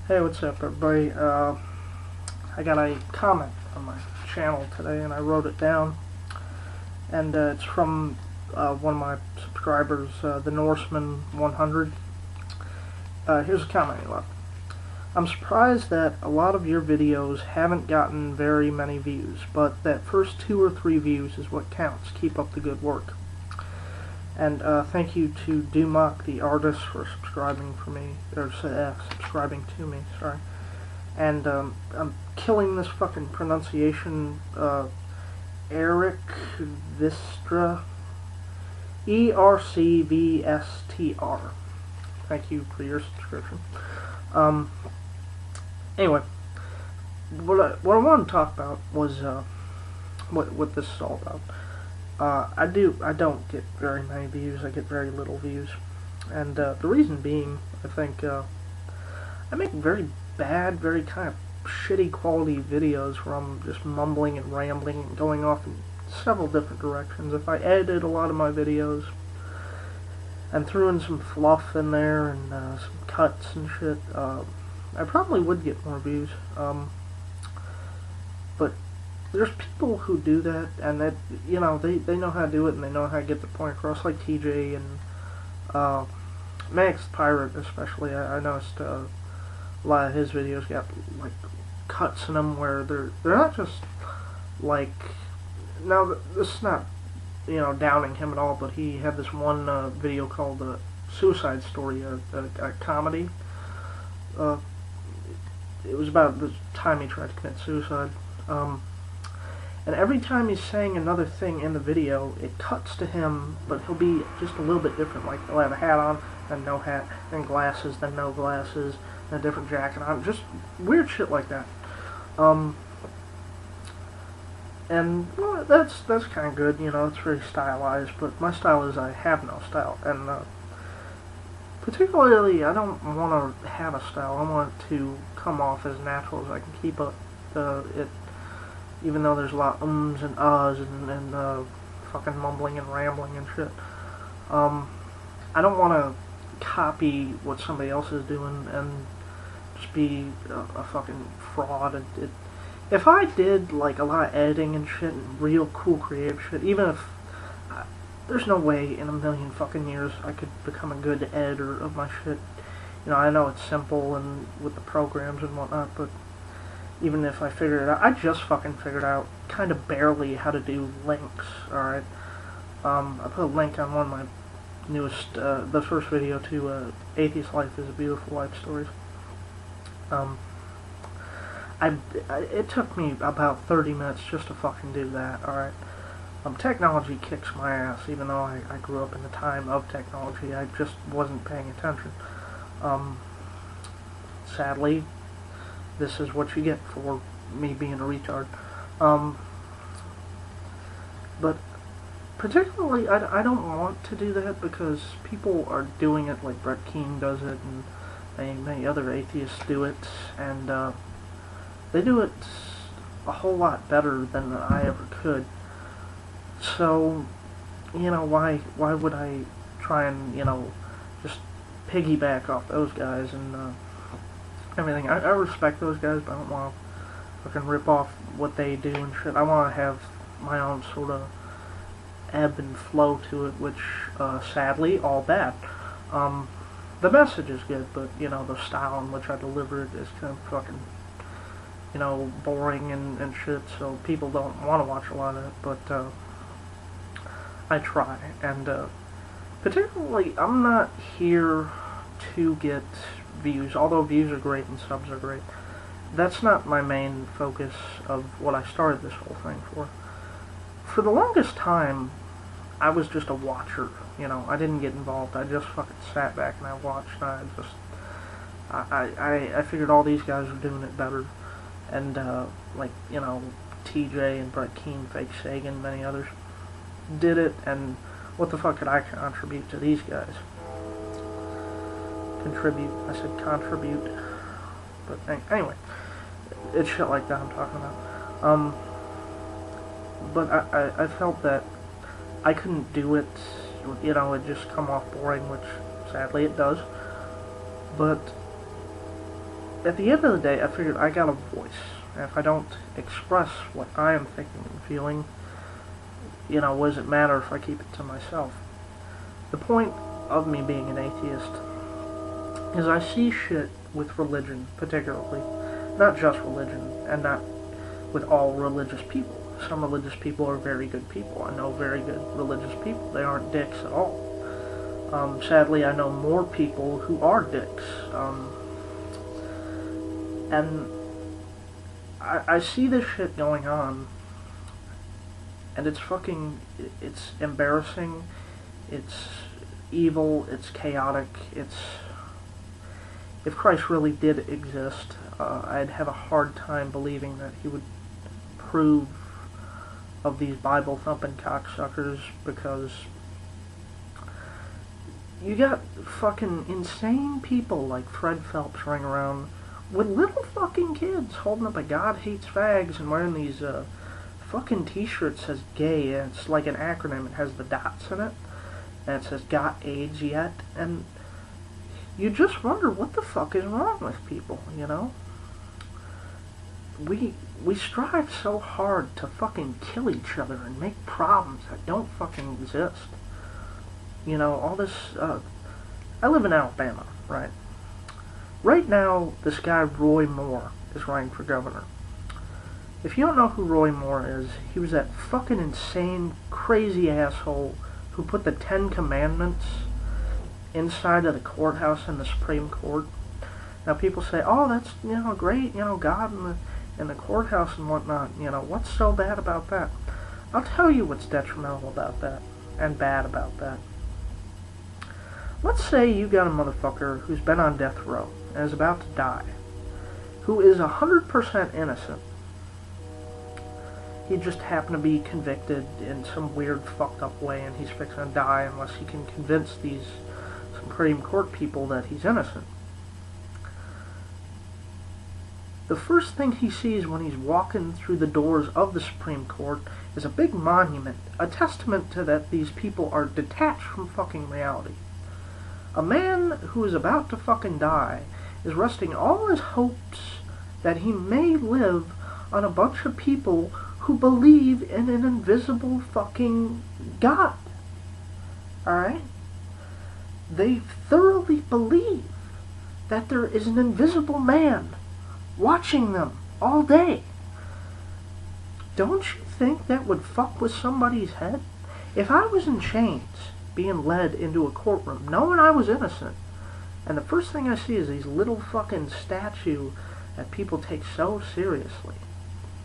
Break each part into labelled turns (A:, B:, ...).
A: Hey, what's up, everybody? I got a comment on my channel today, and I wrote it down. And it's from one of my subscribers, the Norseman 100. Here's a comment he left. I'm surprised that a lot of your videos haven't gotten very many views, but that first 2 or 3 views is what counts. Keep up the good work. And thank you to Dumock, the artist, for subscribing subscribing to me. Sorry. And I'm killing this fucking pronunciation. Eric Vistra, ERCVSTR. Thank you for your subscription. Anyway, what I wanted to talk about was what this is all about. I don't get very many views. I get very little views, and the reason being, I think I make very bad, very kind of shitty quality videos where I'm just mumbling and rambling and going off in several different directions. If I edited a lot of my videos and threw in some fluff in there and some cuts and shit, I probably would get more views. But there's people who do that, and that, you know, they know how to do it, and they know how to get the point across, like TJ and Max Pirate especially. I noticed a lot of his videos got like cuts in them where they're not just like, now this is not, you know, downing him at all, but he had this one video called Suicide Story, a comedy. It was about the time he tried to commit suicide. And every time he's saying another thing in the video, it cuts to him, but he'll be just a little bit different. Like, he'll have a hat on, then no hat, then glasses, then no glasses, and a different jacket on. Just weird shit like that. And, well, that's kind of good, you know, it's very stylized, but my style is I have no style. And, particularly, I don't want to have a style. I want it to come off as natural as I can keep it, even though there's a lot of ums and uhs and fucking mumbling and rambling and shit. I don't want to copy what somebody else is doing and just be a fucking fraud. If I did like a lot of editing and shit and real cool creative shit, even if there's no way in a million fucking years I could become a good editor of my shit. You know, I know it's simple and with the programs and whatnot, but even if I figured it out, I just fucking figured out kind of barely how to do links, alright? I put a link on one of my newest, the first video to Atheist Life is a Beautiful Life Stories. It took me about 30 minutes just to fucking do that, alright? Technology kicks my ass, even though I grew up in the time of technology. I just wasn't paying attention. Sadly, this is what you get for me being a retard. But particularly, I don't want to do that because people are doing it, like Brett Keane does it, and many other atheists do it, and they do it a whole lot better than I ever could. So, you know, why would I try and, you know, just piggyback off those guys and everything? I respect those guys, but I don't want to fucking rip off what they do and shit. I want to have my own sort of ebb and flow to it, which, sadly, all bad. The message is good, but, you know, the style in which I deliver it is kind of fucking, you know, boring and shit, so people don't want to watch a lot of it, but, I try, and particularly, I'm not here to get views, although views are great and subs are great. That's not my main focus of what I started this whole thing for. For the longest time, I was just a watcher, you know, I didn't get involved, I just fucking sat back and I watched, and I figured all these guys were doing it better, and, like, you know, TJ and Brett Keane, Fake Sagan, many others did it, and what the fuck could I contribute to these guys? Contribute. I said contribute. But anyway, it's shit like that I'm talking about. But I felt that I couldn't do it, you know, it just come off boring, which sadly it does. But at the end of the day, I figured I got a voice. And if I don't express what I am thinking and feeling, what does it matter if I keep it to myself? The point of me being an atheist is I see shit with religion, particularly. Not just religion, and not with all religious people. Some religious people are very good people. I know very good religious people. They aren't dicks at all. Sadly, I know more people who are dicks. And I see this shit going on, and it's embarrassing, it's evil, it's chaotic, if Christ really did exist, I'd have a hard time believing that he would approve of these Bible-thumping cocksuckers, because you got fucking insane people like Fred Phelps running around with little fucking kids holding up a God Hates Fags and wearing these fucking t-shirts that says gay, and it's like an acronym. It has the dots in it, and it says got AIDS yet, and you just wonder what the fuck is wrong with people, We strive so hard to fucking kill each other and make problems that don't fucking exist. All this, I live in Alabama, right? Right now, this guy Roy Moore is running for governor. If you don't know who Roy Moore is, he was that fucking insane, crazy asshole who put the 10 Commandments inside of the courthouse in the Supreme Court. Now people say, oh, that's, great, God in the courthouse and whatnot, what's so bad about that? I'll tell you what's detrimental about that, and bad about that. Let's say you got a motherfucker who's been on death row and is about to die, who is 100% innocent. He just happened to be convicted in some weird, fucked up way, and he's fixing to die unless he can convince these Supreme Court people that he's innocent. The first thing he sees when he's walking through the doors of the Supreme Court is a big monument, a testament to that these people are detached from fucking reality. A man who is about to fucking die is resting all his hopes that he may live on a bunch of people who believe in an invisible fucking God. Alright? They thoroughly believe that there is an invisible man watching them all day. Don't you think that would fuck with somebody's head? If I was in chains, being led into a courtroom, knowing I was innocent, and the first thing I see is these little fucking statue that people take so seriously,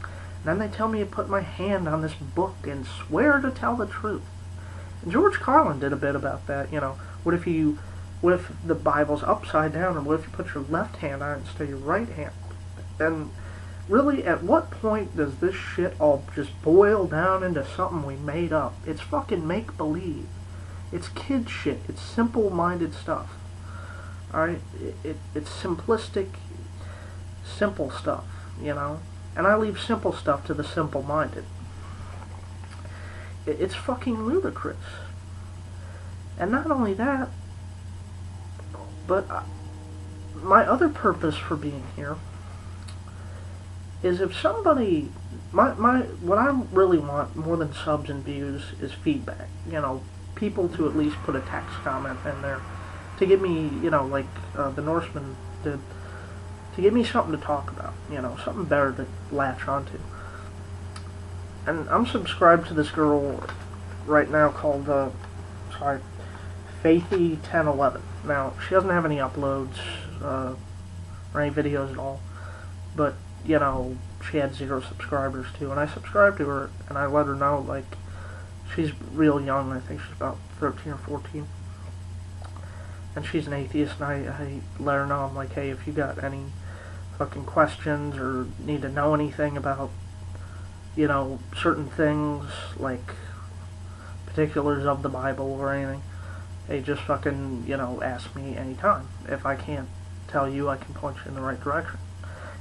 A: and then they tell me to put my hand on this book and swear to tell the truth. And George Carlin did a bit about that, what if the Bible's upside down, and what if you put your left hand on it instead of your right hand? And really, at what point does this shit all just boil down into something we made up? It's fucking make-believe. It's kid shit. It's simple-minded stuff. Alright? It's simplistic, simple stuff, And I leave simple stuff to the simple-minded. It's fucking ludicrous. And not only that, but my other purpose for being here is if somebody, what I really want more than subs and views is feedback. People to at least put a text comment in there to give me, like the Norseman did, to give me something to talk about, something better to latch onto. And I'm subscribed to this girl right now called, Faithy1011. Now, she doesn't have any uploads, or any videos at all, but, she had 0 subscribers too, and I subscribed to her, and I let her know, like, she's real young. I think she's about 13 or 14, and she's an atheist, and I let her know, I'm like, hey, if you got any fucking questions, or need to know anything about, certain things, like particulars of the Bible or anything, hey, just fucking, ask me anytime. If I can't tell you, I can point you in the right direction.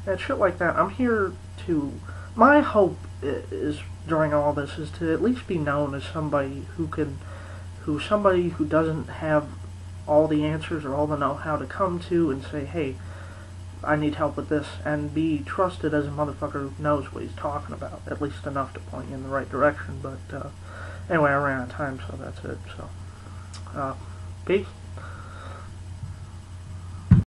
A: And shit like that. I'm here to, my hope is, during all this, is to at least be known as somebody somebody who doesn't have all the answers or all the know-how to come to and say, hey, I need help with this, and be trusted as a motherfucker who knows what he's talking about, at least enough to point you in the right direction. But anyway, I ran out of time, so that's it. So, peace.